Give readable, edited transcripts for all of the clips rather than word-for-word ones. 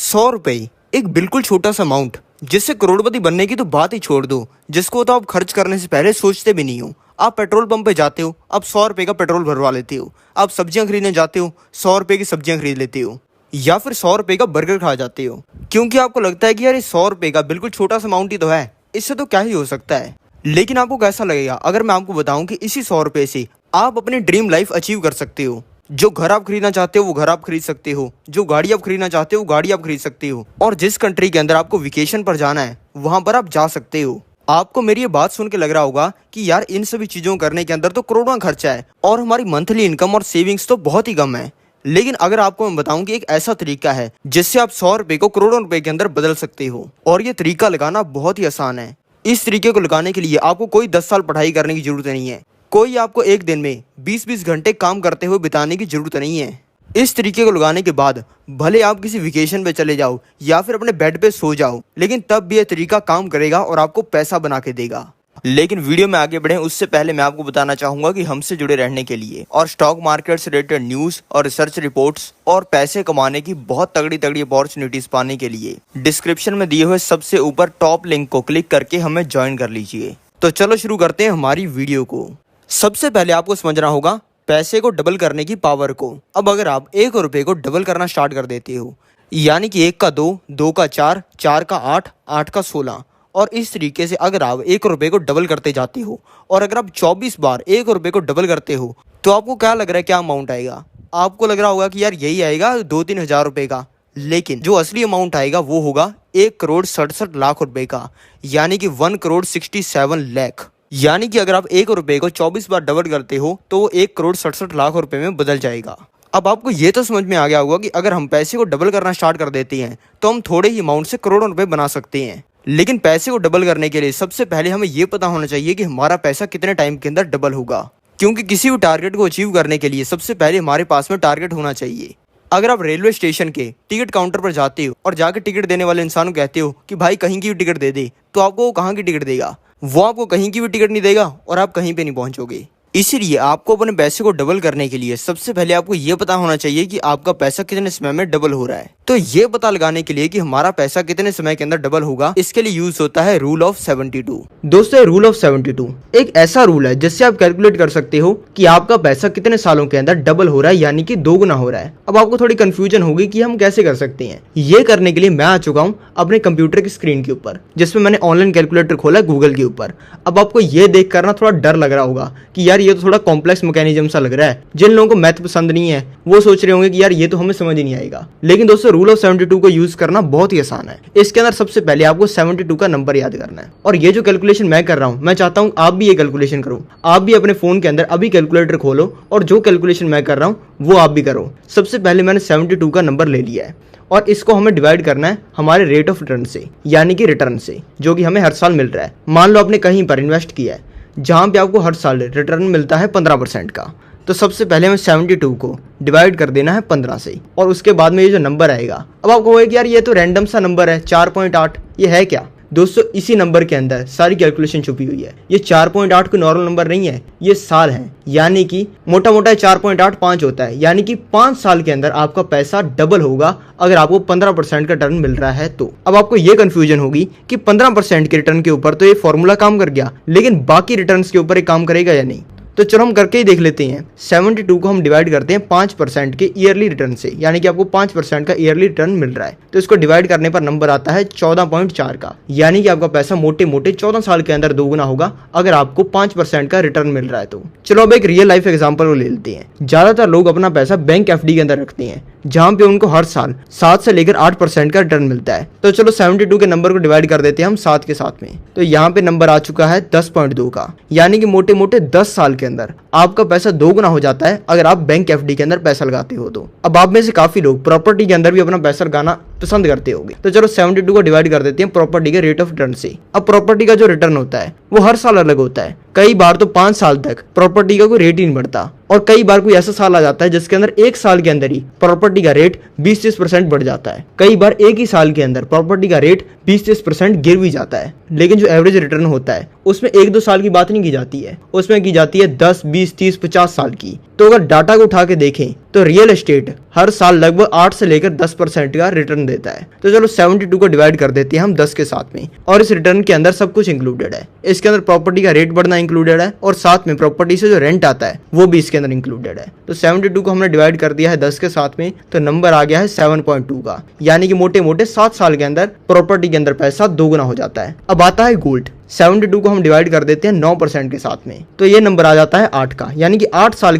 100 रुपये एक बिल्कुल छोटा सा अमाउंट जिससे करोड़पति बनने की तो बात ही छोड़ दो, जिसको तो आप खर्च करने से पहले सोचते भी नहीं हो। आप पेट्रोल पंप पे जाते हो, आप 100 रुपये का पेट्रोल भरवा लेते हो। आप सब्जियां खरीदने जाते हो, 100 रुपये की सब्जियां खरीद लेते हो, या फिर 100 रुपये का बर्गर खा जाते हो, क्योंकि आपको लगता है कि यार ये 100 रुपये का बिल्कुल छोटा सा अमाउंट ही तो है, इससे तो क्या ही हो सकता है। लेकिन आपको कैसा लगेगा अगर मैं आपको बताऊं कि इसी 100 रुपये से आप अपनी ड्रीम लाइफ अचीव कर सकते हो। जो घर आप खरीदना चाहते हो वो घर आप खरीद सकते हो, जो गाड़ी आप खरीदना चाहते हो वो गाड़ी आप खरीद सकते हो, और जिस कंट्री के अंदर आपको वेकेशन पर जाना है वहां पर आप जा सकते हो। आपको मेरी ये बात सुन के लग रहा होगा कि यार इन सभी चीजों करने के अंदर तो करोड़ों का खर्चा है और हमारी मंथली इनकम और सेविंग्स तो बहुत ही कम है। लेकिन अगर आपको मैं बताऊं कि एक ऐसा तरीका है जिससे आप 100 रुपये को करोड़ों रुपए के अंदर बदल सकते हो, और ये तरीका लगाना बहुत ही आसान है। इस तरीके को लगाने के लिए आपको कोई 10 साल पढ़ाई करने की जरूरत नहीं है, कोई आपको एक दिन में 20-20 घंटे काम करते हुए बिताने की जरूरत नहीं है। इस तरीके को लगाने के बाद भले आप किसी वेकेशन पे चले जाओ या फिर अपने बेड पे सो जाओ, लेकिन तब भी यह तरीका काम करेगा और आपको पैसा बना के देगा। लेकिन वीडियो में आगे बढ़े उससे पहले मैं आपको बताना चाहूंगा कि हमसे जुड़े रहने के लिए और स्टॉक मार्केट से रिलेटेड न्यूज और रिसर्च रिपोर्ट्स और पैसे कमाने की बहुत तगड़ी तगड़ी अपॉर्चुनिटीज पाने के लिए डिस्क्रिप्शन में दिए हुए सबसे ऊपर टॉप लिंक को क्लिक करके हमें ज्वाइन कर लीजिए। तो चलो शुरू करते हैं हमारी वीडियो को। सबसे पहले आपको समझना होगा पैसे को डबल करने की पावर को। अब अगर आप 1 रुपये को डबल करना स्टार्ट कर देते हो, यानी कि 1 का 2, 2 का 4, 4 का 8, 8 का 16, और इस तरीके से अगर आप 1 रुपये को डबल करते जाते हो और अगर आप 24 बार 1 रुपये को डबल करते हो, तो आपको क्या लग रहा है क्या अमाउंट आएगा? आपको लग रहा होगा कि यार यही आएगा 2-3 हज़ार रुपये का, लेकिन जो असली अमाउंट आएगा वो होगा 1,67,00,000 रुपए का, यानी कि 1,67 लाख। यानी कि अगर आप 1 रुपये को 24 बार डबल करते हो तो वो 1,67,00,000 रुपए में बदल जाएगा। अब आपको ये तो समझ में आ गया होगा कि अगर हम पैसे को डबल करना स्टार्ट कर देते हैं तो हम थोड़े ही अमाउंट से करोड़ों रुपए बना सकते हैं। लेकिन पैसे को डबल करने के लिए सबसे पहले हमें ये पता होना चाहिए कि हमारा पैसा कितने टाइम के अंदर डबल होगा, क्योंकि किसी भी टारगेट को अचीव करने के लिए सबसे पहले हमारे पास में टारगेट होना चाहिए। अगर आप रेलवे स्टेशन के टिकट काउंटर पर जाते हो और जाकर टिकट देने वाले इंसान को कहते हो कि भाई कहीं की भी टिकट दे दे, तो आपको वो कहाँ की टिकट देगा? वो आपको कहीं की भी टिकट नहीं देगा और आप कहीं पे नहीं पहुंचोगे। इसीलिए आपको अपने पैसे को डबल करने के लिए सबसे पहले आपको ये पता होना चाहिए कि आपका पैसा कितने समय में डबल हो रहा है। तो ये पता लगाने के लिए कि हमारा पैसा कितने समय के अंदर डबल होगा, इसके लिए यूज होता है रूल ऑफ 72। दोस्तों, रूल ऑफ 72 एक ऐसा रूल है जिससे आप कैलकुलेट कर सकते हो कि आपका पैसा कितने सालों के अंदर डबल हो रहा है, यानी कि दोगुना हो रहा है। अब आपको थोड़ी कंफ्यूजन होगी कि हम कैसे कर सकते हैं। ये करने के लिए मैं आ चुका हूँ अपने कंप्यूटर की स्क्रीन के ऊपर, जिसमें मैंने ऑनलाइन कैलकुलेटर खोला गूगल के ऊपर। अब आपको ये देख कर ना थोड़ा डर लग रहा होगा कि यार ये तो थोड़ा कॉम्प्लेक्स मैकेनिज्म सा लग रहा है। जिन लोगों को मैथ पसंद नहीं है वो सोच रहे होंगे कि यार ये तो हमें समझ ही नहीं आएगा। लेकिन दोस्तों, रूल ऑफ 72 को यूज करना बहुत ही आसान है। इसके अंदर सबसे पहले आपको 72 का नंबर याद करना है, और ये जो कैलकुलेशन मैं कर रहा हूँ मैं चाहता हूँ आप भी ये कैलकुलेशन करो। आप भी अपने फोन के अंदर अभी कैलकुलेटर खोलो और जो कैलकुलेशन मैं कर रहा हूँ वो आप भी करो। सबसे पहले मैंने 72 का नंबर ले लिया है और इसको हमें डिवाइड करना है हमारे रेट ऑफ रिटर्न से, यानी कि रिटर्न से, जो कि हमें हर साल मिल रहा है। मान लो आपने कहीं पर इन्वेस्ट किया है जहां पे आपको हर साल रिटर्न मिलता है 15% का, तो सबसे पहले हमें 72 को डिवाइड कर देना है 15 से, और उसके बाद में ये जो नंबर आएगा, अब आपको होगा कि यार ये तो रैंडम सा नंबर है 4.8, ये है क्या? दोस्तों, इसी नंबर के अंदर सारी कैलकुलेशन छुपी हुई है। ये 4.8 कोई नॉर्मल नंबर नहीं है, ये साल है, यानी कि मोटा मोटा 4.85 होता है, यानी कि 5 साल के अंदर आपका पैसा डबल होगा अगर आपको 15% का रिटर्न मिल रहा है तो। अब आपको ये कंफ्यूजन होगी कि 15% के रिटर्न के ऊपर तो ये फॉर्मूला काम कर गया, लेकिन बाकी रिटर्न के ऊपर ये काम करेगा या नहीं? तो चलो हम करके ही देख लेते हैं। 72 को हम डिवाइड करते हैं 5% के ईयरली रिटर्न से, यानी कि आपको 5% का ईयरली रिटर्न मिल रहा है, तो इसको डिवाइड करने पर नंबर आता है 14.4 का, यानी कि आपका पैसा मोटे मोटे 14 साल के अंदर दोगुना होगा अगर आपको 5% का रिटर्न मिल रहा है तो। चलो अब एक रियल लाइफ एग्जांपल को ले लेते हैं। ज्यादातर लोग अपना पैसा बैंक एफडी के अंदर रखते हैं, जहां पे उनको हर साल 7 से लेकर 8% का रिटर्न मिलता है। तो चलो 72 के नंबर को डिवाइड कर देते हैं हम 7 के साथ में, तो यहाँ पे नंबर आ चुका है 10.2 का, यानी कि मोटे मोटे 10 साल के अंदर आपका पैसा दोगुना हो जाता है अगर आप बैंक एफडी के अंदर पैसा लगाते हो तो। अब आप में से काफी लोग प्रॉपर्टी के अंदर भी अपना पैसा लगाना पसंद करते होंगे, तो चलो 72 को डिवाइड कर देते हैं प्रॉपर्टी के रेट ऑफ रिटर्न से। अब प्रॉपर्टी का जो रिटर्न होता है वो हर साल अलग होता है। कई बार तो 5 साल तक प्रॉपर्टी का कोई रेट ही नहीं बढ़ता, और कई बार कोई ऐसा साल आ जाता है जिसके अंदर 1 साल के अंदर ही प्रॉपर्टी का रेट 20-30% बढ़ जाता है। कई बार एक ही साल के अंदर प्रॉपर्टी का रेट 20-30% गिर भी जाता है। लेकिन जो एवरेज रिटर्न होता है उसमें 1-2 साल की बात नहीं की जाती है, उसमें की जाती है 10, 20, 30, 50 साल की। तो अगर डाटा को उठा के देखें तो रियल एस्टेट हर साल लगभग 8 से लेकर 10% का रिटर्न देता है। तो चलो 72 को डिवाइड कर देते हैं हम 10 के साथ में, और इस रिटर्न के अंदर सब कुछ इंक्लूडेड है। इसके अंदर प्रॉपर्टी का रेट बढ़ना इंक्लूडेड है और साथ में प्रॉपर्टी से जो रेंट आता है वो भी इसके अंदर इंक्लूडेड है। तो 72 को हमने डिवाइड कर दिया है 10 के साथ में, तो नंबर आ गया है 7.2 का, यानी कि मोटे मोटे 7 साल के अंदर प्रॉपर्टी के अंदर पैसा दोगुना हो जाता है। अब आता है गोल्ड। 72 को हम डिवाइड कर देते हैं 9% के साथ में, तो ये नंबर आ जाता है 8 का, यानी कि 8 साल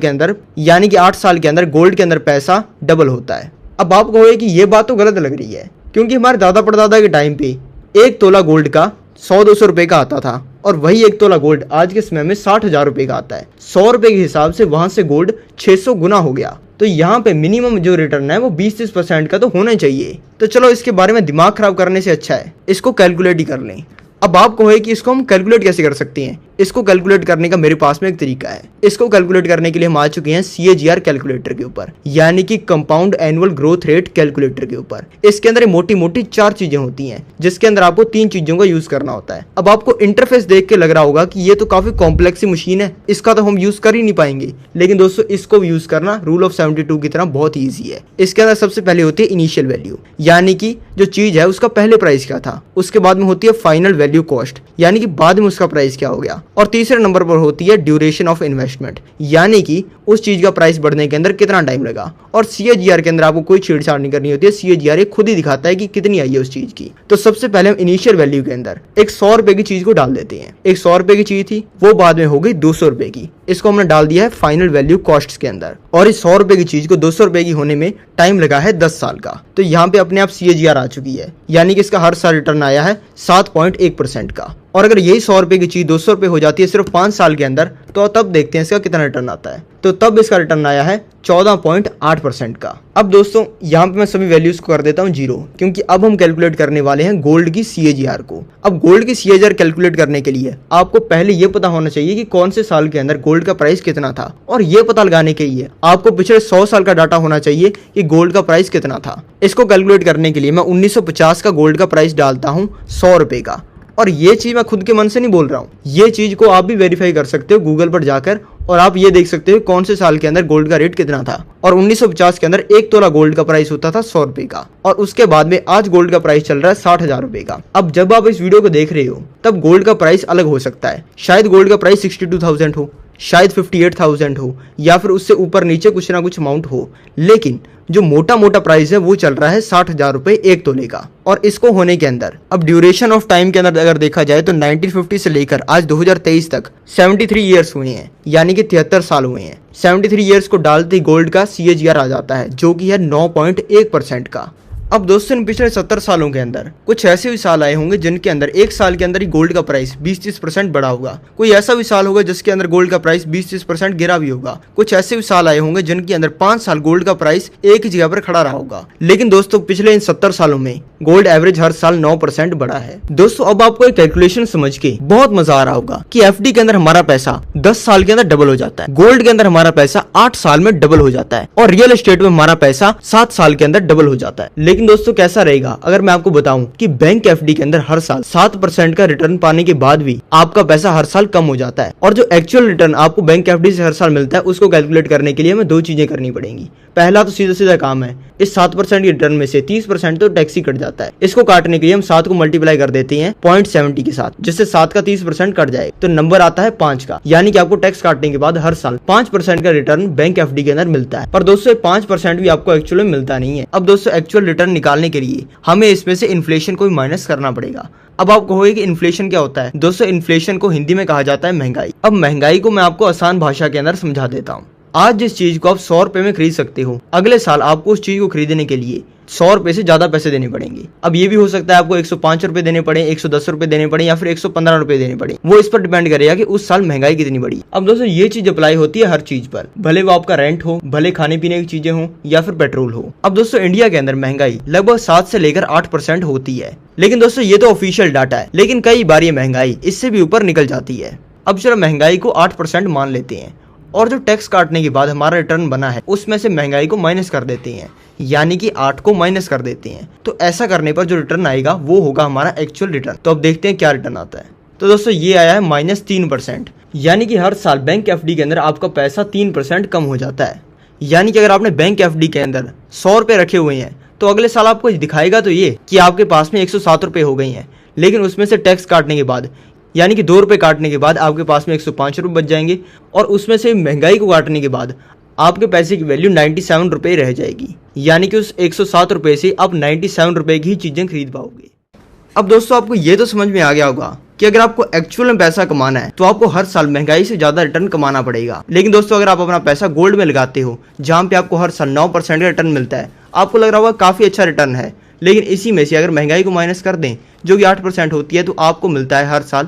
के अंदर गोल्ड के अंदर पैसा डबल होता है। अब आप कहोगे कि ये बात तो गलत लग रही है, क्योंकि हमारे दादा परदादा के टाइम पे 1 तोला गोल्ड का 100-200 रुपए का आता था, और वही 1 तोला गोल्ड आज के समय में 60,000 रुपए का आता है। 100 रुपए के हिसाब से वहां से गोल्ड 600 गुना हो गया। तो यहाँ पे मिनिमम जो रिटर्न है वो 20-30% का तो होना चाहिए। तो चलो इसके बारे में दिमाग खराब करने से अच्छा है इसको कैलकुलेट ही कर लें। अब आप कहोगे कि इसको हम कैलकुलेट कैसे कर सकते हैं। इसको कैलकुलेट करने का मेरे पास में एक तरीका है। इसको कैलकुलेट करने के लिए हम आ चुके हैं CAGR कैलकुलेटर के ऊपर, यानी कि compound annual growth rate calculator के ऊपर। इसके अंदर मोटी मोटी 4 चीजें होती हैं, जिसके अंदर आपको 3 चीजों का यूज करना होता है। अब आपको इंटरफेस देख के लग रहा होगा कि ये तो काफी कॉम्प्लेक्स मशीन है, इसका तो हम यूज कर ही नहीं पाएंगे। लेकिन दोस्तों इसको यूज करना रूल ऑफ 72 की तरह बहुत ईजी है। इसके अंदर सबसे पहले होती है इनिशियल वैल्यू, यानी कि जो चीज है उसका पहले प्राइस क्या था। उसके बाद में होती है फाइनल वैल्यू कॉस्ट, यानी कि बाद में उसका प्राइस क्या हो गया। और तीसरे नंबर पर होती है ड्यूरेशन ऑफ इन्वेस्टमेंट, यानी कि उस चीज का प्राइस बढ़ने के अंदर कितना टाइम लगा। और CAGR के अंदर आपको कोई छेड़छाड़ नहीं करनी होती है। CAGR ये खुद ही दिखाता है कि कितनी आई है उस चीज की। तो सबसे पहले हम इनिशियल वैल्यू के अंदर एक 100 रुपए की चीज को डाल देते हैं। एक 100 रुपए की चीज थी, वो बाद में हो गई 200 रुपए की। इसको हमने डाल दिया है फाइनल वैल्यू कॉस्ट के अंदर, और इस 100 रुपए की चीज को 200 रुपए की होने में टाइम लगा है 10 साल का। तो यहाँ पे अपने आप CAGR आ चुकी है, यानी कि इसका हर साल रिटर्न आया है 7.1% का। और अगर यही 100 रुपए की चीज 200 रुपए हो जाती है सिर्फ 5 साल के अंदर, तो तब देखते हैं इसका कितना रिटर्न आता है। तो तब इसका रिटर्न आया है 14.8% का। अब दोस्तों यहाँ पे मैं सभी वैल्यूज को कर देता हूँ 0, क्योंकि अब हम कैलकुलेट करने वाले हैं गोल्ड की CAGR को। अब गोल्ड की CAGR कैलकुलेट करने के लिए आपको पहले ये पता होना चाहिए कि कौन से साल के अंदर गोल्ड का प्राइस कितना था, और ये पता लगाने के लिए आपको पिछले 100 साल का डाटा होना चाहिए कि गोल्ड का प्राइस कितना था। इसको कैलकुलेट करने के लिए मैं 1950 का गोल्ड का प्राइस डालता हूँ 100 रुपए का। और ये चीज मैं खुद के मन से नहीं बोल रहा हूँ, ये चीज को आप भी वेरीफाई कर सकते हो गूगल पर जाकर, और आप ये देख सकते हो कौन से साल के अंदर गोल्ड का रेट कितना था। और 1950 के अंदर 1 तोला गोल्ड का प्राइस होता था 100 रुपए का, और उसके बाद में आज गोल्ड का प्राइस चल रहा है 60,000 रुपए का। अब जब आप इस वीडियो को देख रहे हो तब गोल्ड का प्राइस अलग हो सकता है। शायद गोल्ड का प्राइस 62,000 हो, शायद 58,000 हो, या फिर उससे ऊपर नीचे कुछ ना कुछ अमाउंट हो। लेकिन जो मोटा मोटा प्राइस है वो चल रहा है 60,000 रुपए 1 तोले का। और इसको होने के अंदर अब ड्यूरेशन ऑफ टाइम के अंदर अगर देखा जाए तो 1950 से लेकर आज 2023 तक 73 ईयर्स हुए हैं, यानी कि 73 साल हुए हैं। 73 ईयर्स को डालते ही गोल्ड का CAGR आ जाता है, जो कि है 9.1% का। अब दोस्तों इन पिछले 70 सालों के अंदर कुछ ऐसे भी साल आए होंगे जिनके अंदर एक साल के अंदर ही गोल्ड का प्राइस 20-30% बढ़ा होगा। कोई ऐसा भी साल होगा जिसके अंदर गोल्ड का प्राइस 20-30% गिरा भी होगा। कुछ ऐसे भी साल आए होंगे जिनके अंदर 5 साल गोल्ड का प्राइस एक ही जगह पर खड़ा रहा होगा। लेकिन दोस्तों पिछले इन 70 सालों में गोल्ड एवरेज हर साल 9% बढ़ा है। दोस्तों अब आपको एक कैलकुलेशन समझ के बहुत मजा आ रहा होगा कि FD के अंदर हमारा पैसा 10 साल के अंदर डबल हो जाता है, गोल्ड के अंदर हमारा पैसा 8 साल में डबल हो जाता है, और रियल एस्टेट में हमारा पैसा 7 साल के अंदर डबल हो जाता है। लेकिन दोस्तों कैसा रहेगा अगर मैं आपको बताऊं कि बैंक FD के अंदर हर साल 7% का रिटर्न पाने के बाद भी आपका पैसा हर साल कम हो जाता है, और जो एक्चुअल रिटर्न आपको बैंक FD से हर साल मिलता है उसको कैलकुलेट करने के लिए हमें 2 चीजें करनी पड़ेंगी। पहला तो सीधा सीधा काम है, इस 7% की रिटर्न में से 30% तो टैक्स ही कट जाता है। इसको काटने के लिए हम 7 को मल्टीप्लाई कर देते हैं 0.70 के साथ, जिससे 7 का 30% कट जाए तो नंबर आता है 5 का, यानी कि आपको टैक्स काटने के बाद हर साल 5% का रिटर्न बैंक FD के अंदर मिलता है। पर दोस्तों 5% भी आपको एक्चुअल में मिलता नहीं है। अब दोस्तों एक्चुअल रिटर्न निकालने के लिए हमें इसमें से इन्फ्लेशन को भी माइनस करना पड़ेगा। अब आप कहोगे कि इन्फ्लेशन क्या होता है। दोस्तों इन्फ्लेशन को हिंदी में कहा जाता है महंगाई। अब महंगाई को मैं आपको आसान भाषा के अंदर समझा देता हूँ। आज जिस चीज को आप 100 रुपए में खरीद सकते हो, अगले साल आपको उस चीज को खरीदने के लिए 100 रुपए से ज्यादा पैसे देने पड़ेंगे। अब ये भी हो सकता है आपको 105 रुपए देने पड़े, 110 रुपए देने पड़े, या फिर 115 रुपए देने पड़े। वो इस पर डिपेंड करेगा कि उस साल महंगाई कितनी बढ़ी। अब दोस्तों ये चीज अप्लाई होती है हर चीज पर, भले वो आपका रेंट हो, भले खाने पीने की चीजें हो, या फिर पेट्रोल हो। अब दोस्तों इंडिया के अंदर महंगाई लगभग 7 से लेकर 8% होती है। लेकिन दोस्तों ये तो ऑफिशियल डाटा है, लेकिन कई बार ये महंगाई इससे भी ऊपर निकल जाती है। अब चलो महंगाई को 8% मान लेते हैं, और जो टैक्स काटने के बाद हमारा रिटर्न बना है उसमें से महंगाई को माइनस कर देते हैं, यानी कि 8 को माइनस कर देते हैं। तो ऐसा करने पर जो रिटर्न आएगा वो होगा हमारा एक्चुअल रिटर्न। तो अब देखते हैं क्या रिटर्न आता है। तो दोस्तों ये आया है -3%, यानी कि हर साल बैंक एफडी के अंदर आपका पैसा 3% कम हो जाता है। यानी कि अगर आपने बैंक एफडी के अंदर 100 रुपये रखे हुए हैं तो अगले साल आपको दिखाएगा तो ये कि आपके पास में 107 रुपये हो गई हैं, लेकिन उसमें से टैक्स काटने के बाद यानी कि 2 रुपये काटने के बाद आपके पास में 105 रुपये बच जाएंगे, और उसमें से महंगाई को काटने के बाद आपके पैसे की वैल्यू 97 रुपये रह जाएगी। यानी कि उस 107 रुपये से आप 97 रुपये की ही चीज़ें खरीद पाओगे। अब दोस्तों आपको ये तो समझ में आ गया होगा कि अगर आपको एक्चुअल में पैसा कमाना है तो आपको हर साल महंगाई से ज़्यादा रिटर्न कमाना पड़ेगा। लेकिन दोस्तों अगर आप अपना पैसा गोल्ड में लगाते हो जहाँ पे आपको हर साल 9% का रिटर्न मिलता है, आपको लग रहा होगा काफ़ी अच्छा रिटर्न है, लेकिन इसी में से अगर महंगाई को माइनस कर दें जो कि 8% होती है तो आपको मिलता है हर साल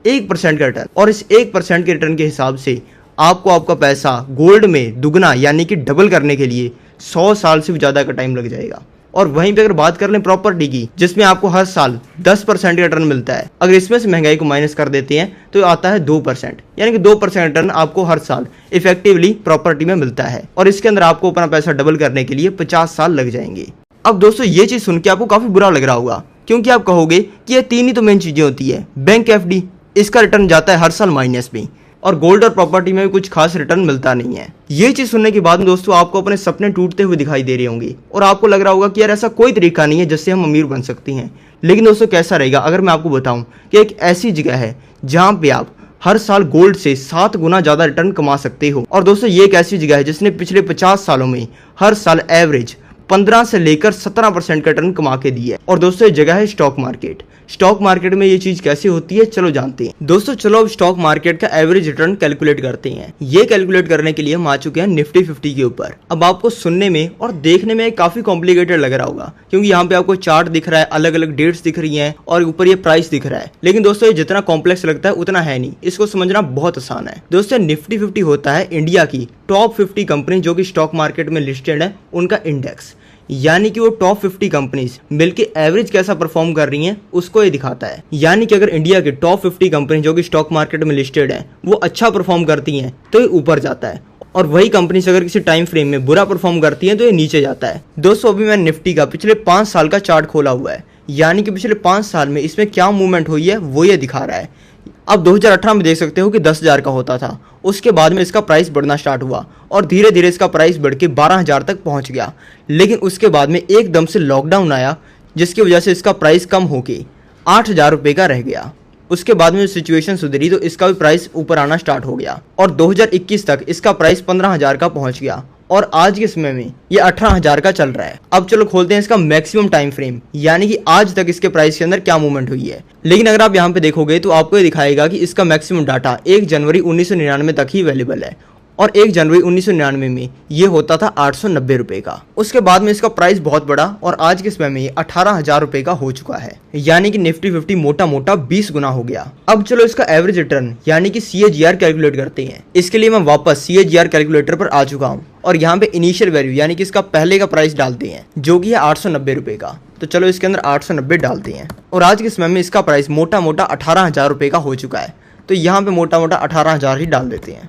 1% का रिटर्न। और इस 1% के रिटर्न के हिसाब से आपको आपका पैसा गोल्ड में दुगना यानी कि डबल करने के लिए 100 साल से भी ज़्यादा का टाइम लग जाएगा। और वहीं पे अगर बात कर लें प्रॉपर्टी की, जिसमें आपको हर साल 10% का रिटर्न मिलता है, अगर इसमें से महंगाई को माइनस कर देते हैं तो आता है 2%, यानी कि 2% रिटर्न आपको हर साल इफेक्टिवली प्रॉपर्टी में मिलता है। और इसके अंदर आपको अपना पैसा डबल करने के लिए 50 साल लग जाएंगे। अब दोस्तों ये चीज़ सुन के आपको काफ़ी बुरा लग रहा होगा, क्योंकि आप कहोगे कि ये 3 ही तो मेन चीज़ें होती है, बैंक एफडी इसका रिटर्न जाता है हर साल माइनस में, और गोल्ड और प्रॉपर्टी में भी कुछ खास रिटर्न मिलता नहीं है। ये चीज़ सुनने के बाद दोस्तों आपको अपने सपने टूटते हुए दिखाई दे रहे होंगे और आपको लग रहा होगा कि यार ऐसा कोई तरीका नहीं है जिससे हम अमीर बन सकते हैं। लेकिन दोस्तों कैसा रहेगा अगर मैं आपको बताऊं कि एक ऐसी जगह है जहां पे आप हर साल गोल्ड से 7 गुना ज़्यादा रिटर्न कमा सकते हो। और दोस्तों ये एक ऐसी जगह है जिसने पिछले 50 सालों में हर साल एवरेज 15 से लेकर 17% का रिटर्न कमा के दी है। और दोस्तों ये जगह है स्टॉक मार्केट। स्टॉक मार्केट में ये चीज कैसे होती है चलो जानते हैं। दोस्तों चलो अब स्टॉक मार्केट का एवरेज रिटर्न कैलकुलेट करते हैं। ये कैलकुलेट करने के लिए हम आ चुके हैं निफ्टी 50 के ऊपर। अब आपको सुनने में और देखने में काफी कॉम्प्लिकेटेड लग रहा होगा, क्योंकि यहाँ पे आपको चार्ट दिख रहा है, अलग अलग डेट्स दिख रही हैं और ऊपर ये प्राइस दिख रहा है। लेकिन दोस्तों ये जितना कॉम्प्लेक्स लगता है उतना है नहीं, इसको समझना बहुत आसान है। दोस्तों निफ्टी 50 होता है इंडिया की टॉप 50 कंपनी जो कि स्टॉक मार्केट में लिस्टेड है उनका इंडेक्स, यानी कि वो टॉप 50 कंपनीज मिलके एवरेज कैसा परफॉर्म कर रही हैं उसको ये दिखाता है। यानी कि अगर इंडिया के टॉप 50 कंपनी जो कि स्टॉक मार्केट में लिस्टेड है वो अच्छा परफॉर्म करती हैं तो ये ऊपर जाता है, और वही कंपनीज अगर किसी टाइम फ्रेम में बुरा परफॉर्म करती हैं तो ये नीचे जाता है। दोस्तों अभी मैंने निफ्टी का पिछले 5 साल का चार्ट खोला हुआ है, यानी कि पिछले 5 साल में इसमें क्या मूवमेंट हुई है वो ये दिखा रहा है। अब 2018 में देख सकते हो कि 10,000 का होता था, उसके बाद में इसका प्राइस बढ़ना स्टार्ट हुआ और धीरे धीरे इसका प्राइस बढ़ के 12,000 तक पहुंच गया। लेकिन उसके बाद में एकदम से लॉकडाउन आया जिसकी वजह से इसका प्राइस कम होके 8,000 रुपये का रह गया। उसके बाद में सिचुएशन सुधरी तो इसका भी प्राइस ऊपर आना स्टार्ट हो गया और 2021 तक इसका प्राइस 15,000 का पहुंच गया और आज के समय में ये 18,000 का चल रहा है। अब चलो खोलते हैं इसका मैक्सिमम टाइम फ्रेम, यानी कि आज तक इसके प्राइस के अंदर क्या मूवमेंट हुई है। लेकिन अगर आप यहाँ पे देखोगे तो आपको ये दिखाएगा कि इसका मैक्सिमम डाटा 1 जनवरी 1999 तक ही अवेलेबल है और 1 जनवरी 1999 में ये होता था 890 रुपये का। उसके बाद में इसका प्राइस बहुत बढ़ा और आज के समय में ये 18,000 रुपये का हो चुका है, यानी कि निफ्टी 50 मोटा मोटा 20 गुना हो गया। अब चलो इसका एवरेज रिटर्न यानी कि CAGR कैलकुलेट करते हैं। इसके लिए मैं वापस CAGR कैलकुलेटर पर आ चुका हूँ और यहाँ पे इनिशियल वैल्यू यानी कि इसका पहले का प्राइस डालते हैं जो कि है 890 रुपये का। तो चलो इसके अंदर 890 डालते हैं और आज के समय में इसका प्राइस मोटा मोटा 18,000 रुपये का हो चुका है। तो यहाँ पे मोटा मोटा 18,000 ही डाल देते हैं।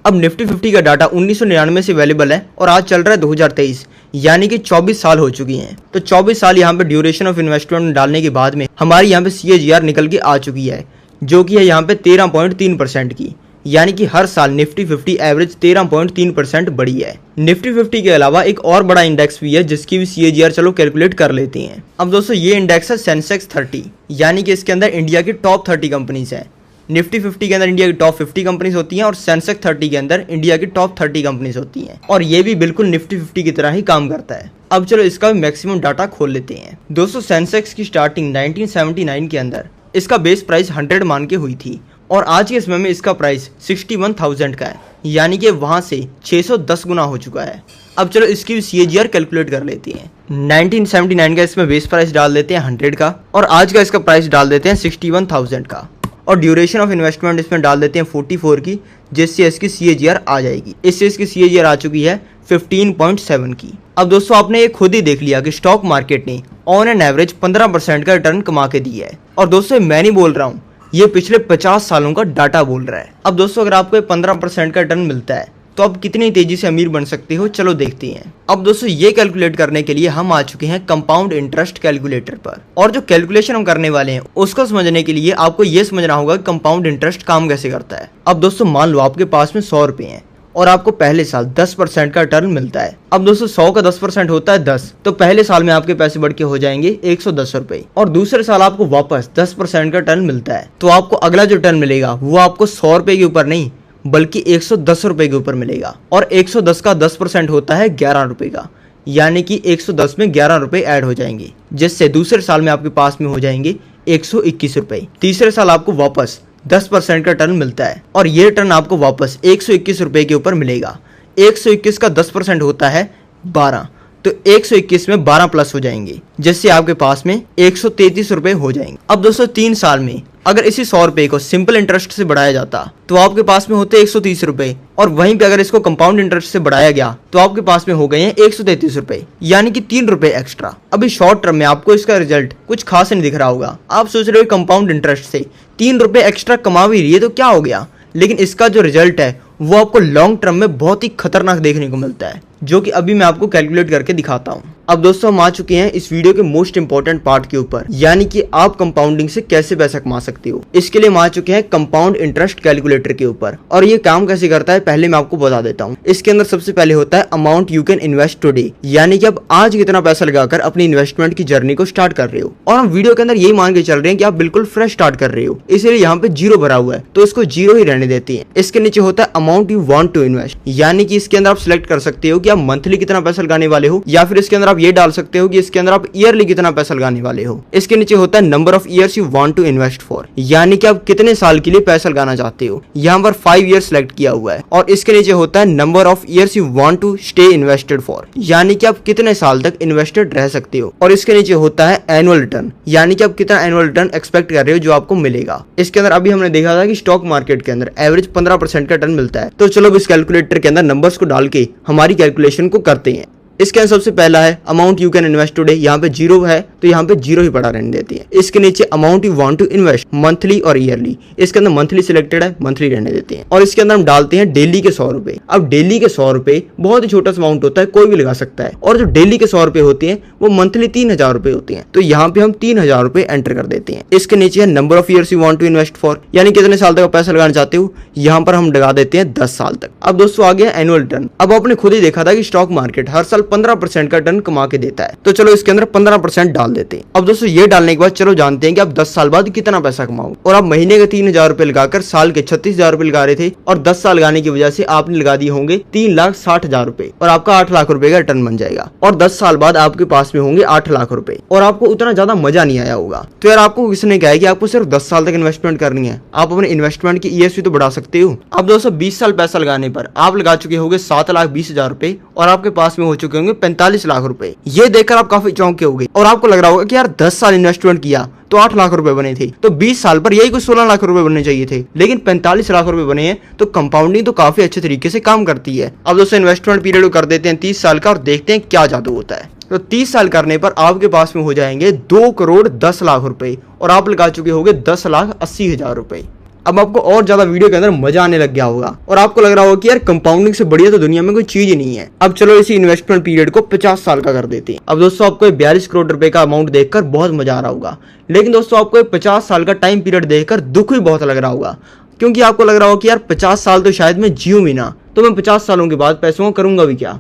अब निफ्टी 50 का डाटा 1999 से अवेलेबल है और आज चल रहा है 2023, यानी कि 24 साल हो चुकी हैं। तो 24 साल यहाँ पे ड्यूरेशन ऑफ इन्वेस्टमेंट डालने के बाद में हमारी यहाँ पे CAGR निकल के आ चुकी है जो कि है यहाँ पे 13.3% की, यानी कि हर साल निफ्टी 50 एवरेज 13.3% बढ़ी है। निफ्टी 50 के अलावा एक और बड़ा इंडेक्स भी है जिसकी भी CAGR चलो कैलकुलेट कर लेते हैं। अब दोस्तों ये इंडेक्स है सेंसेक्स 30, यानी कि इसके अंदर इंडिया की टॉप 30 कंपनीज हैं। निफ्टी 50 के अंदर इंडिया की टॉप 50 कंपनीज होती हैं और सेंसेक्स 30 के अंदर इंडिया की टॉप 30 कंपनीज होती हैं, और ये भी बिल्कुल निफ्टी 50 की तरह ही काम करता है। अब चलो इसका मैक्सिमम डाटा खोल लेते हैं। दोस्तों सेंसेक्स की स्टार्टिंग 1979 के अंदर इसका बेस प्राइस 100 मान के हुई थी और आज के समय में इसका प्राइस 61,000 का है, यानी कि वहाँ से 610 गुना हो चुका है। अब चलो इसकी भी CAGR कैलकुलेट कर लेते हैं। 1979 का इसमें बेस प्राइस डाल देते हैं 100 का और आज का इसका प्राइस डाल देते हैं 61,000 का और ड्यूरेशन ऑफ इन्वेस्टमेंट इसमें डाल देते हैं 44 की, जिससे इसकी CAGR आ जाएगी। इससे इसकी CAGR आ चुकी है 15.7 की। अब दोस्तों आपने ये खुद ही देख लिया कि स्टॉक मार्केट ने ऑन एन एवरेज 15% का रिटर्न कमा के दिया है। और दोस्तों मैं नहीं बोल रहा हूँ, ये पिछले 50 सालों का डाटा बोल रहा है। अब दोस्तों अगर आपको 15% का रिटर्न मिलता है तो आप कितनी तेजी से अमीर बन सकते हो, चलो देखते हैं। अब दोस्तों ये कैलकुलेट करने के लिए हम आ चुके हैं कंपाउंड इंटरेस्ट कैलकुलेटर पर, और जो कैलकुलेशन हम करने वाले हैं उसको समझने के लिए आपको ये समझना होगा कि कंपाउंड इंटरेस्ट काम कैसे करता है। अब दोस्तों मान लो आपके पास में 100 रुपए हैं और आपको पहले साल 10% का रिटर्न मिलता है। अब दोस्तों 100 का 10% होता है 10, तो पहले साल में आपके पैसे बढ़ के हो जाएंगे 110 रुपए, और दूसरे साल आपको वापस 10% का रिटर्न मिलता है, तो आपको अगला जो रिटर्न मिलेगा वो आपको 100 रुपए के ऊपर नहीं बल्कि 110 रुपए के ऊपर मिलेगा। और 110 का 10% होता है 11 रुपए का, यानी कि 110 में 11 रुपए ऐड हो जाएंगे, जिससे दूसरे साल में आपके पास में हो जाएंगे 121 रुपए। तीसरे साल आपको वापस 10% का रिटर्न मिलता है, और ये रिटर्न आपको वापस 121 रुपए के ऊपर मिलेगा। 121 का 10% होता है 12, तो 121 में 12 प्लस हो जाएंगे, जिससे आपके पास में 133 रुपए हो जाएंगे। अब दोस्तों 3 साल में अगर इसी 100 रुपए को सिंपल इंटरेस्ट से बढ़ाया जाता तो आपके पास में होते 130 रुपए, और वहीं पे अगर इसको कंपाउंड इंटरेस्ट से बढ़ाया गया तो आपके पास में हो गए हैं 133 रुपए, यानी कि 3 रुपए एक्स्ट्रा। अभी शॉर्ट टर्म में आपको इसका रिजल्ट कुछ खास नहीं दिख रहा होगा, आप सोच रहे हो कंपाउंड इंटरेस्ट से 3 रुपए एक्स्ट्रा कमा भी रही है तो क्या हो गया, लेकिन इसका जो रिजल्ट है वो आपको लॉन्ग टर्म में बहुत ही खतरनाक देखने को मिलता है, जो कि अभी मैं आपको कैलकुलेट करके दिखाता हूँ। अब दोस्तों हम आ चुके हैं इस वीडियो के मोस्ट इंपॉर्टेंट पार्ट के ऊपर, यानी कि आप कंपाउंडिंग से कैसे पैसा कमा सकते हो। इसके लिए हम आ चुके हैं कंपाउंड इंटरेस्ट कैलकुलेटर के ऊपर, और ये काम कैसे करता है पहले मैं आपको बता देता हूँ। इसके अंदर सबसे पहले होता है amount you can invest today, यानी कि आप आज कितना पैसा लगाकर अपनी इन्वेस्टमेंट की जर्नी को स्टार्ट कर रहे हो, और हम वीडियो के अंदर यही मान के चल रहे हैं कि आप बिल्कुल फ्रेश स्टार्ट कर रहे हो, इसलिए यहाँ पे 0 भरा हुआ है तो इसको 0 ही रहने देते हैं। इसके नीचे होता है amount you want to invest, यानी कि इसके अंदर आप सिलेक्ट कर सकते हो कि आप मंथली कितना पैसा लगाने वाले हो, या फिर इसके अंदर आप ये डाल सकते हो कि इसके अंदर आप ईयरली कितना पैसा लगाने वाले हो। इसके नीचे होता है number of years you want to invest for, यानी कि आप कितने साल के लिए पैसा लगाना चाहते हो, यहाँ पर 5 ईयर सिलेक्ट किया हुआ है। और इसके नीचे होता है number of years you want to stay invested for, यानी कि आप कितने साल तक इन्वेस्टेड रह सकते हो। और इसके नीचे होता है एनुअल रिटर्न, यानी कि आप कितना एनुअल रिटर्न एक्सपेक्ट कर रहे हो जो आपको मिलेगा। इसके अंदर अभी हमने देखा था कि स्टॉक मार्केट के अंदर एवरेज 15% का रिटर्न मिलता है। तो चलो इस कैलकुलेटर के अंदर नंबर्स को डाल के हमारी कैलकुलेशन को करते हैं। इसके अंदर सबसे पहला है amount you can invest today, यहाँ पे 0 है तो यहाँ पे 0 ही पड़ा रहने देती है। इसके नीचे amount you want to invest monthly और ईयरली, इसके अंदर मंथली सिलेक्टेड है, मंथली रहने देते हैं। और इसके अंदर हम डालते हैं डेली के 100 रुपए। अब डेली के 100 रुपए बहुत ही छोटा सा अमाउंट होता है, कोई भी लगा सकता है, और जो डेली के 100 रुपए होते हैं वो मंथली 3000 रुपए होते हैं, तो यहाँ पे हम 3000 रुपए एंटर कर देते हैं। इसके नीचे है number of years you want to invest for, यानी कितने साल तक पैसा लगाना चाहते हो, यहाँ पर हम लगा देते हैं 10 साल तक। अब दोस्तों आ गया एनुअल रिटर्न। अब आपने खुद ही देखा था कि स्टॉक मार्केट हर साल 15% का कमा के देता है, तो चलो इसके अंदर 15% डाल देते हैं। अब दोस्तों ये डालने के बाद चलो जानते हैं कि आप 10 साल बाद कितना पैसा कमाओ। और आप महीने के 3000 रुपए लगाकर साल के 36,000 रुपए लगा रहे थे, और 10 साल लगाने की वजह से आपने लगा दिए होंगे 3,60,000 रुपए, और आपका 8 लाख रुपए का रिटर्न बन जाएगा। और 10 साल बाद आपके पास में होंगे 8 लाख रुपए, और आपको उतना ज्यादा मजा नहीं आया होगा। तो यार आपको किसने कहा है कि आपको सिर्फ 10 साल तक इन्वेस्टमेंट करनी है, आप अपने इन्वेस्टमेंट की ईएसपी तो बढ़ा सकते हो। अब दोस्तों 20 साल पैसा लगाने पर आप लगा चुके होंगे 7,20,000 रुपए, और आपके पास में हो चुके होंगे 45 लाख रुपए। ये देखकर आप काफी चौंके होंगे, और आपको लग रहा होगा कि यार 10 साल इन्वेस्टमेंट किया तो 8 लाख रुपए बने थे, तो 20 साल पर यही कुछ 16 लाख रुपए बनने चाहिए थे, लेकिन 45 लाख रुपए बने हैं। तो कंपाउंडिंग तो काफी अच्छे तरीके से काम करती है। अब दोस्तों इन्वेस्टमेंट पीरियड को कर देते हैं 30 साल का, और देखते हैं क्या जादू होता है। तो 30 साल करने पर आपके पास में हो जाएंगे 2 करोड़ 10 लाख रुपए, और आप लगा चुके होंगे 10,80,000 रुपए। अब आपको और ज्यादा वीडियो के अंदर मजा आने लग गया होगा, और आपको लग रहा होगा कि यार कंपाउंडिंग से बढ़िया तो दुनिया में कोई चीज ही नहीं है। अब चलो इसी इन्वेस्टमेंट पीरियड को 50 साल का कर देते हैं। अब दोस्तों आपको 42 करोड़ रुपए का अमाउंट देखकर बहुत मजा आ रहा होगा, लेकिन दोस्तों आपको 50 साल का टाइम पीरियड देखकर दुख भी बहुत लग रहा होगा, क्योंकि आपको लग रहा होगा कि यार 50 साल तो शायद मैं जीऊं भी ना, तो मैं 50 सालों के बाद पैसों को करूंगा भी क्या।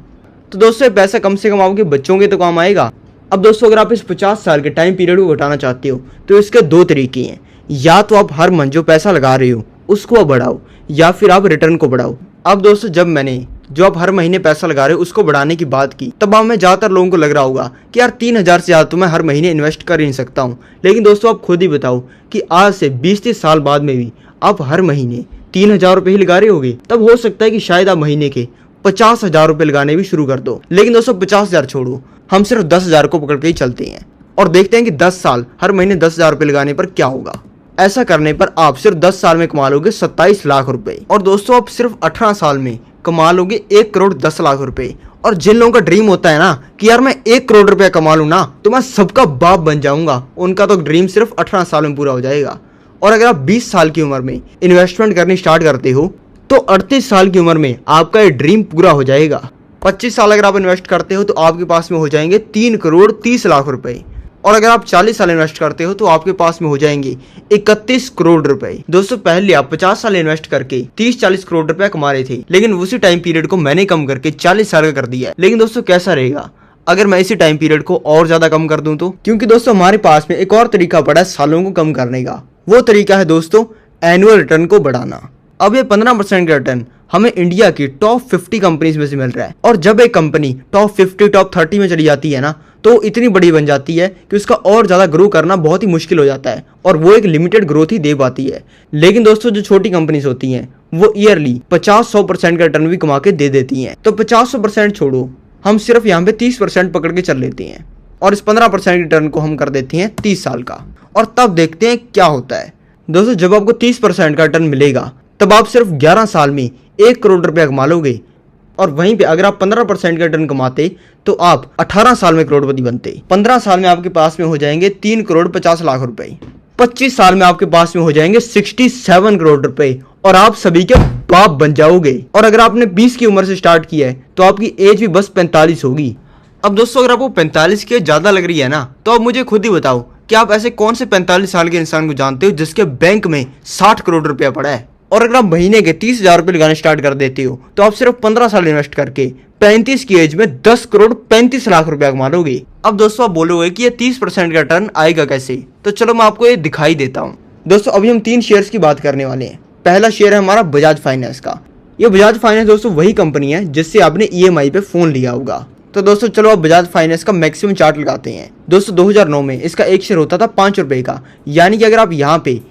तो दोस्तों ये पैसा कम से कम आपके बच्चों के तो काम आएगा। अब दोस्तों अगर आप इस 50 साल के टाइम पीरियड को घटाना चाहते हो तो इसके 2 तरीके हैं, या तो आप हर मंथ जो पैसा लगा रहे हो उसको आप बढ़ाओ, या फिर आप रिटर्न को बढ़ाओ। अब दोस्तों जब मैंने जो आप हर महीने पैसा लगा रहे हो उसको बढ़ाने की बात की, तब आप में ज्यादातर लोगों को लग रहा होगा कि यार 3000 से ज्यादा तो मैं हर महीने इन्वेस्ट कर ही नहीं सकता हूँ। लेकिन दोस्तों आप खुद ही बताओ कि आज से 20-30 साल बाद में भी आप हर महीने 3000 रुपए ही लगा रहे होगे, तब हो सकता है कि शायद आप महीने के 50,000 रुपए लगाने भी शुरू कर दो। लेकिन दोस्तों 50,000 छोड़ो, हम सिर्फ 10,000 को पकड़ के ही चलते हैं, और देखते हैं कि 10 साल हर महीने 10,000 रुपए लगाने पर क्या होगा। ऐसा करने पर आप सिर्फ 10 साल में कमा लोगे 27 लाख रुपए, और दोस्तों आप सिर्फ 18 साल में कमा लोगे 1 करोड़ 10 लाख रुपए। और जिन लोगों का ड्रीम होता है ना कि यार मैं 1 करोड़ रुपया कमा लूं ना तो मैं सबका बाप बन जाऊंगा, उनका तो ड्रीम सिर्फ 18 साल में पूरा हो जाएगा। और अगर आप 20 साल की उम्र में इन्वेस्टमेंट करनी स्टार्ट करते हो तो 38 साल की उम्र में आपका ये ड्रीम पूरा हो जाएगा। 25 साल अगर आप इन्वेस्ट करते हो तो आपके पास में हो जाएंगे 3 करोड़ 30 लाख रुपए, और अगर आप 40 साल इन्वेस्ट करते हो तो आपके पास में हो जाएंगे 31 करोड़ रुपए। दोस्तों पहले आप 50 साल इन्वेस्ट करके 30-40 करोड़ रुपए कमा रहे थे, लेकिन उसी टाइम पीरियड को मैंने कम करके 40 साल का कर दिया है। लेकिन दोस्तों कैसा रहेगा अगर मैं इसी टाइम पीरियड को और ज्यादा कम कर दूं तो? क्योंकि दोस्तों हमारे पास में एक और तरीका पड़ा है सालों को कम करने का। वो तरीका है दोस्तों एनुअल रिटर्न को बढ़ाना। अब ये 15% का रिटर्न हमें इंडिया की टॉप 50 कंपनीज में से मिल रहा है, और जब एक कंपनी टॉप 50 टॉप 30 में चली जाती है ना, तो इतनी बड़ी बन जाती है कि उसका और ज्यादा ग्रो करना बहुत ही मुश्किल हो जाता है, और वो एक लिमिटेड ग्रोथ ही दे पाती है। लेकिन दोस्तों जो छोटी कंपनीज होती हैं वो ईयरली 50-100% का रिटर्न भी कमा के दे देती हैं। तो 50-100% छोड़ो, हम सिर्फ यहाँ पे 30% पकड़ के चल लेते हैं, और इस 15% रिटर्न को हम कर देते हैं 30 साल का, और तब देखते हैं क्या होता है। दोस्तों जब आपको 30% का रिटर्न मिलेगा तब आप सिर्फ 11 साल में 1 करोड़ रुपया कमा लोगे, और वहीं पे अगर आप 15% का रिटर्न कमाते तो आप 18 साल में करोड़पति बनते। 15 साल में आपके पास में हो जाएंगे 3 करोड़ 50 लाख रुपए। 25 साल में आपके पास में हो जाएंगे 67 करोड़ रुपए, और आप सभी के बाप बन जाओगे। और अगर आपने 20 की उम्र से स्टार्ट किया है तो आपकी एज भी बस 45 होगी। अब दोस्तों अगर आपको 45 की ज्यादा लग रही है ना, तो आप मुझे खुद ही बताओ कि आप ऐसे कौन से 45 साल के इंसान को जानते हो जिसके बैंक में 60 करोड़ रुपया पड़ा है। और अगर आप महीने के 30,000 रुपये लगाने स्टार्ट कर देते हो तो आप सिर्फ 15 साल इन्वेस्ट करके 35 की एज में 10 करोड़ 35 लाख रुपया कमा लोगे। अब दोस्तों आप बोलोगे कि ये 30% का टर्न आएगा कैसे, तो चलो मैं आपको ये दिखाई देता हूँ। दोस्तों अभी हम 3 शेयर्स की बात करने वाले हैं। पहला शेयर है हमारा बजाज फाइनेंस का। ये बजाज फाइनेंस दोस्तों वही कंपनी है जिससे आपने EMI पे फोन लिया होगा। तो दोस्तों चलो अब बजाज फाइनेंस का मैक्सिमम चार्ट लगाते हैं। दोस्तों 2009 में इसका एक शेयर होता था 5 रुपए का, यानी कि अगर आप यहाँ पे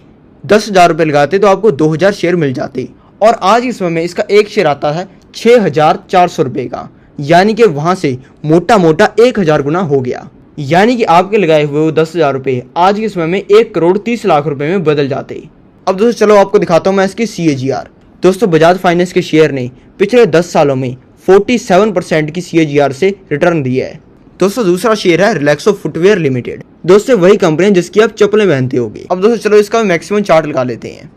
10,000 रुपये लगाते तो आपको 2,000 शेयर मिल जाते, और आज के समय में इसका एक शेयर आता है 6,400 रुपये का, यानी कि वहां से मोटा मोटा 1,000 गुना हो गया। यानी कि आपके लगाए हुए वो 10,000 रुपये आज के समय में 1 करोड़ 30 लाख रुपए में बदल जाते। अब दोस्तों चलो आपको दिखाता हूँ मैं इसकी CAGR। दोस्तों बजाज फाइनेंस के शेयर ने पिछले 10 सालों में 47% की CAGR से रिटर्न दिया है। दोस्तों दूसरा शेयर है रिलैक्सो फुटवेयर लिमिटेड। दोस्तों वही कंपनी है जिसकी आप चप्पलें पहनते होगे। अब दोस्तों चलो इसका मैक्सिमम चार्ट लगा लेते हैं।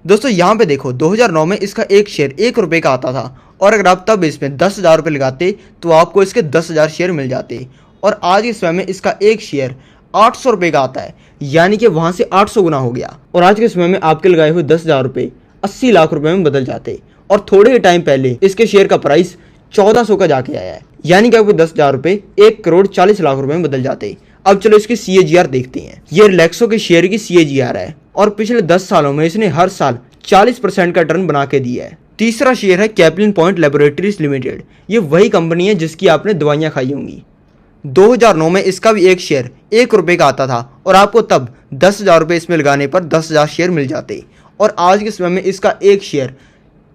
दोस्तों यहाँ पे देखो 2009 में इसका एक शेयर 1 रुपए का आता था, और अगर आप तब इसमें 10,000 रुपये लगाते तो आपको इसके 10,000 शेयर मिल जाते, और आज के समय में इसका एक शेयर 800 रुपये का आता है, यानी कि वहां से 800 गुना हो गया, और आज के समय में आपके लगाए हुए 10,000 रुपये 80 लाख रुपए में बदल जाते। और थोड़े ही टाइम पहले इसके शेयर का प्राइस 1400 का जाके आया है, यानी कि आपको 10,000 रुपये 1 करोड़ 40 लाख रुपए में बदल जाते। अब चलो इसकी CAGR देखते हैं। ये रिलैक्सो के शेयर की CAGR है, और पिछले 10 सालों में इसने हर साल 40% का टर्न बना के दिया है। तीसरा शेयर है कैप्लिन पॉइंट लेबोरेटरीज लिमिटेड। ये वही कंपनी है जिसकी आपने दवाइयां खाई होंगी। 2009 में इसका भी एक शेयर 1 रुपए का आता था, और आपको तब 10,000 रुपये इसमें लगाने पर 10,000 शेयर मिल जाते, और आज के समय में इसका एक शेयर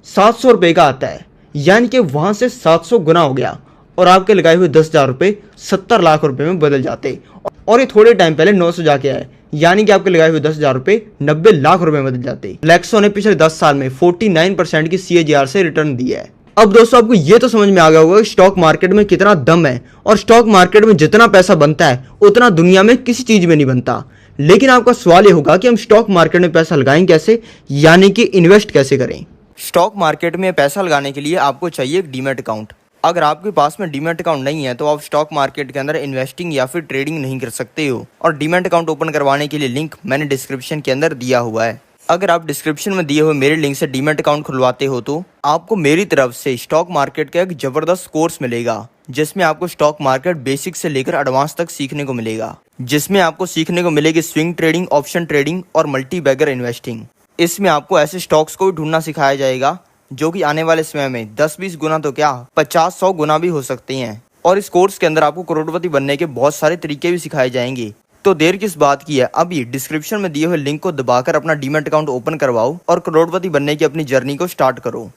700 रुपये का आता है, यानी कि वहां से 700 गुना हो गया, और आपके लगाए हुए 10,000 रुपये 70 लाख रुपए में बदल जाते। और ये थोड़े टाइम पहले 900 जाके आए, यानी कि आपके लगाए हुए 10,000 रुपये 90 लाख रुपए में बदल जाते। रिलैक्सो ने पिछले 10 साल में 49% की CAGR से रिटर्न दिया है। अब दोस्तों आपको ये तो समझ में आ गया होगा कि स्टॉक मार्केट में कितना दम है, और स्टॉक मार्केट में जितना पैसा बनता है उतना दुनिया में किसी चीज में नहीं बनता। लेकिन आपका सवाल ये होगा कि हम स्टॉक मार्केट में पैसा लगाएं कैसे, यानी कि इन्वेस्ट कैसे करें। स्टॉक मार्केट में पैसा लगाने के लिए आपको चाहिए एक डीमैट अकाउंट। अगर आपके पास में डीमैट अकाउंट नहीं है तो आप स्टॉक मार्केट के अंदर इन्वेस्टिंग या फिर ट्रेडिंग नहीं कर सकते हो, और डीमैट अकाउंट ओपन करवाने के लिए लिंक मैंने डिस्क्रिप्शन के अंदर दिया हुआ है। अगर आप डिस्क्रिप्शन में दिए हुए मेरे लिंक से डीमैट अकाउंट खुलवाते हो तो आपको मेरी तरफ से स्टॉक मार्केट का एक जबरदस्त कोर्स मिलेगा, जिसमें आपको स्टॉक मार्केट बेसिक से लेकर एडवांस तक सीखने को मिलेगा, जिसमें आपको सीखने को मिलेगी स्विंग ट्रेडिंग, ऑप्शन ट्रेडिंग और मल्टी बैगर इन्वेस्टिंग। इसमें आपको ऐसे स्टॉक्स को भी ढूंढना सिखाया जाएगा जो कि आने वाले समय में 10-20 गुना तो क्या 50-100 गुना भी हो सकते हैं, और इस कोर्स के अंदर आपको करोड़पति बनने के बहुत सारे तरीके भी सिखाए जाएंगे। तो देर किस बात की है, अभी डिस्क्रिप्शन में दिए हुए लिंक को दबाकर अपना डीमैट अकाउंट ओपन करवाओ और करोड़पति बनने की अपनी जर्नी को स्टार्ट करो।